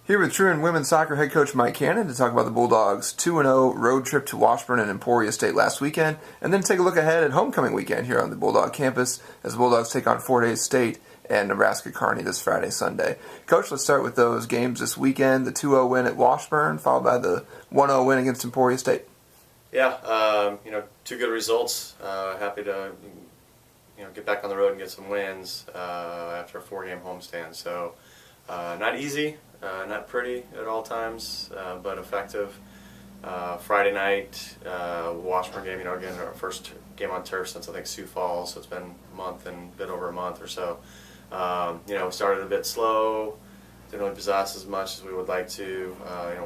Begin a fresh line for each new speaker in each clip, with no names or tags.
Here with Truman women's soccer head coach Mike Cannon to talk about the Bulldogs' 2-0 road trip to Washburn and Emporia State last weekend, and then take a look ahead at homecoming weekend here on the Bulldog campus as the Bulldogs take on Fort Hays State and Nebraska Kearney this Friday, Sunday. Coach, let's start with those games this weekend. The 2-0 win at Washburn, followed by the 1-0 win against Emporia State.
Yeah, two good results. Happy to get back on the road and get some wins after a 4-game homestand. So not easy, not pretty at all times, but effective. Friday night, Washburn game, again, our first game on turf since I think Sioux Falls, so it's been a month and a bit over a month or so. We started a bit slow, didn't really possess as much as we would like to.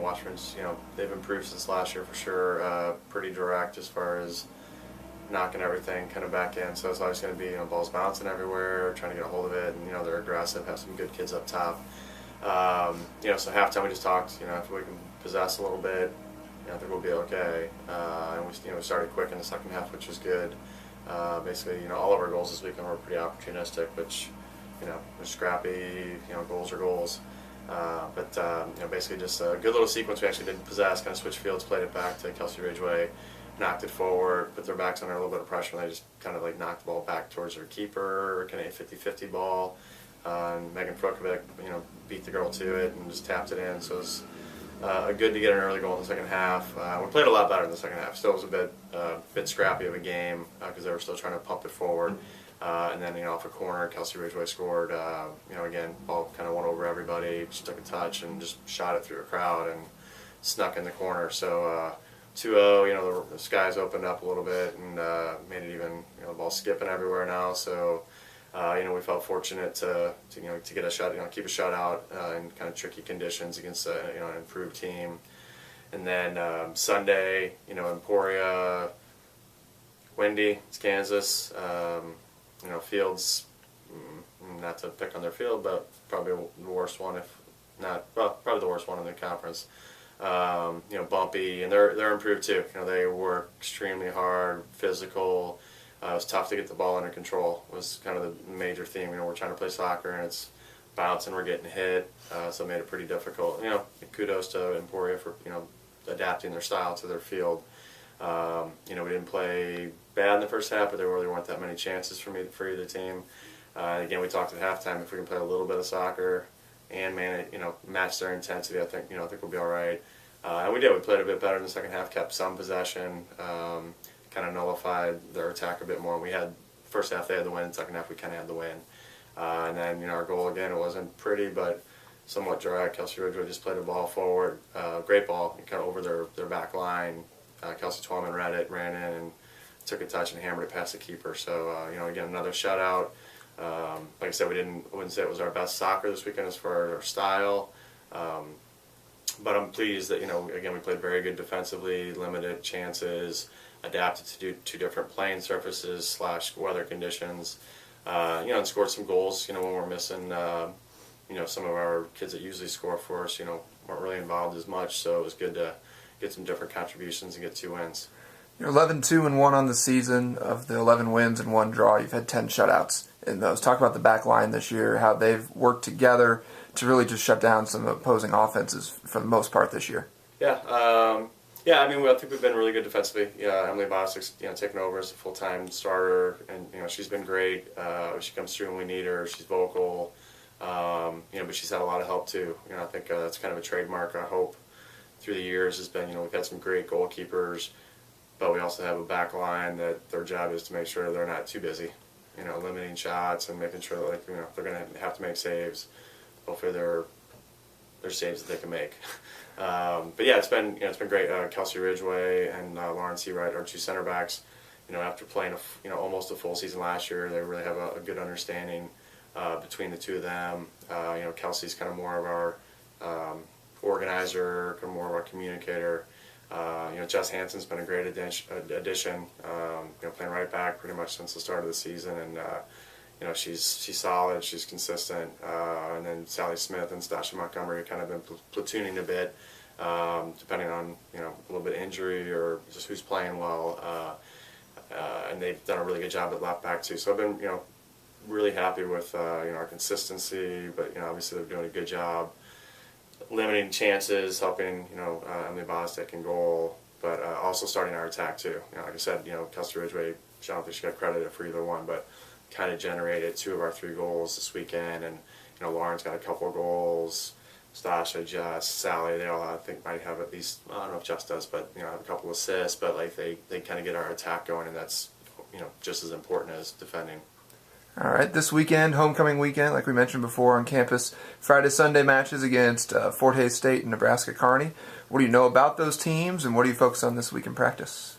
Washburn's, they've improved since last year for sure, pretty direct as far as knocking everything kind of back in, so it's always going to be balls bouncing everywhere, trying to get a hold of it, and they're aggressive, have some good kids up top. So halftime we just talked, if we can possess a little bit, I think we'll be okay. And we started quick in the second half, which was good. Basically, all of our goals this weekend were pretty opportunistic, which, they're scrappy, goals are goals. But basically just a good little sequence we actually didn't possess, kind of switched fields, played it back to Kelsey Ridgeway, knocked it forward, put their backs under a little bit of pressure, and they just kind of knocked the ball back towards their keeper, kind of a 50-50 ball. And Megan Frukovic, beat the girl to it and just tapped it in. So it was good to get an early goal in the second half. We played a lot better in the second half. Still was a bit scrappy of a game because they were still trying to pump it forward. And then off a corner, Kelsey Ridgeway scored. Again, ball kind of went over everybody. She took a touch and just shot it through a crowd and snuck in the corner. So 2-0, the skies opened up a little bit and made it even, the ball skipping everywhere now. So we felt fortunate to get a shot, keep a shutout in kind of tricky conditions against an improved team. And then Sunday, Emporia, windy, it's Kansas. Fields, not to pick on their field, but probably the worst one, if not, well, probably the worst one in the conference. Bumpy, and they're improved too. They work extremely hard, physical. It was tough to get the ball under control. Was kind of the major theme. We're trying to play soccer and it's bouncing, we're getting hit, so it made it pretty difficult. Kudos to Emporia for adapting their style to their field. We didn't play bad in the first half, but there really weren't that many chances for either team. Again, we talked at halftime, if we can play a little bit of soccer and match their intensity, I think we'll be all right. And we did. We played a bit better in the second half, kept some possession, kind of nullified their attack a bit more. We had first half they had the win, second half we kind of had the win. And then our goal again, it wasn't pretty, but somewhat dry. Kelsey Ridgeway just played a ball forward, great ball, kind of over their back line. Kelsey Twellman read it, ran in, and took a touch and hammered it past the keeper. So again, another shutout. Like I said, I wouldn't say it was our best soccer this weekend as far as our style, but I'm pleased that again we played very good defensively, limited chances, adapted to two different playing surfaces / weather conditions, and scored some goals. When we're missing, some of our kids that usually score for us, weren't really involved as much. So it was good to get some different contributions and get 2 wins.
You're 11-2-1 on the season. Of the 11 wins and 1 draw, you've had 10 shutouts in those. Talk about the back line this year, how they've worked together to really just shut down some opposing offenses for the most part this year.
Yeah, I think we've been really good defensively. Emily Bostic's taken over as a full-time starter, and she's been great. She comes through when we need her. She's vocal, but she's had a lot of help too. I think that's kind of a trademark. I hope through the years has been we've had some great goalkeepers, but we also have a back line that their job is to make sure they're not too busy, limiting shots and making sure that if they're going to have to make saves, hopefully they're saves that they can make. But yeah, it's been great. Kelsey Ridgeway and Lauren Seawright, our 2 center backs. After playing almost a full season last year, they really have a good understanding between the two of them. Kelsey's kind of more of our organizer, kind of more of our communicator. Jess Hansen's been a great addition. Playing right back pretty much since the start of the season, and she's solid, she's consistent. And then Sally Smith and Stasha Montgomery have kind of been platooning a bit, depending on a little bit of injury or just who's playing well. And they've done a really good job at left back too. So I've been really happy with our consistency, but obviously they're doing a good job limiting chances, helping Emily Bostic in goal, but also starting our attack too. Like I said, Kelsey Ridgway, I don't think she got credited for either one, but kind of generated 2 of our 3 goals this weekend, and Lauren's got a couple of goals. Stasha, Jess, Sally, they all I think might have at least, I don't know if Jess does, but have a couple assists. But like they kind of get our attack going, and that's just as important as defending.
All right, this weekend, homecoming weekend, like we mentioned before, on campus, Friday, Sunday matches against Fort Hays State and Nebraska Kearney. What do you know about those teams, and what do you focus on this week in practice?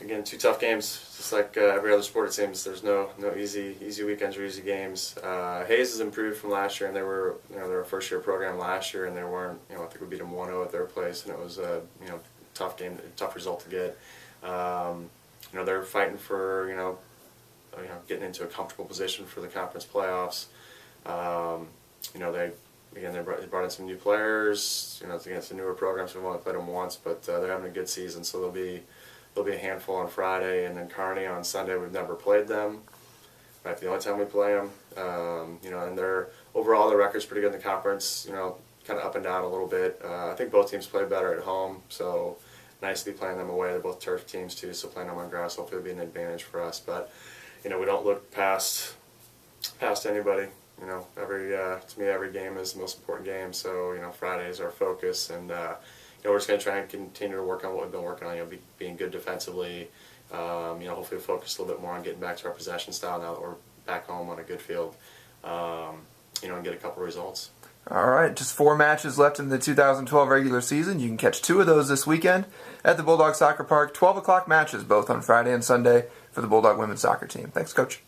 Again, 2 tough games. Just like every other sport, it seems there's no easy weekends or easy games. Hayes has improved from last year, and they were they were a first-year program last year, and they weren't. I think we beat them 1-0 at their place, and it was a tough game, tough result to get. They're fighting for getting into a comfortable position for the conference playoffs. They brought in some new players. It's against a newer program, so we've only played them once, but they're having a good season. So they'll be a handful on Friday, and then Kearney on Sunday. We've never played them. Might be the only time we play them. And overall their record's pretty good in the conference. Kind of up and down a little bit. I think both teams play better at home, so nice to be playing them away. They're both turf teams too, so playing them on grass hopefully will be an advantage for us. But we don't look past anybody. To me every game is the most important game. So Friday is our focus, and we're just going to try and continue to work on what we've been working on. Being good defensively. Hopefully focus a little bit more on getting back to our possession style now that we're back home on a good field. And get a couple results.
All right, just 4 matches left in the 2012 regular season. You can catch 2 of those this weekend at the Bulldog Soccer Park. 12 o'clock matches, both on Friday and Sunday, for the Bulldog women's soccer team. Thanks, Coach.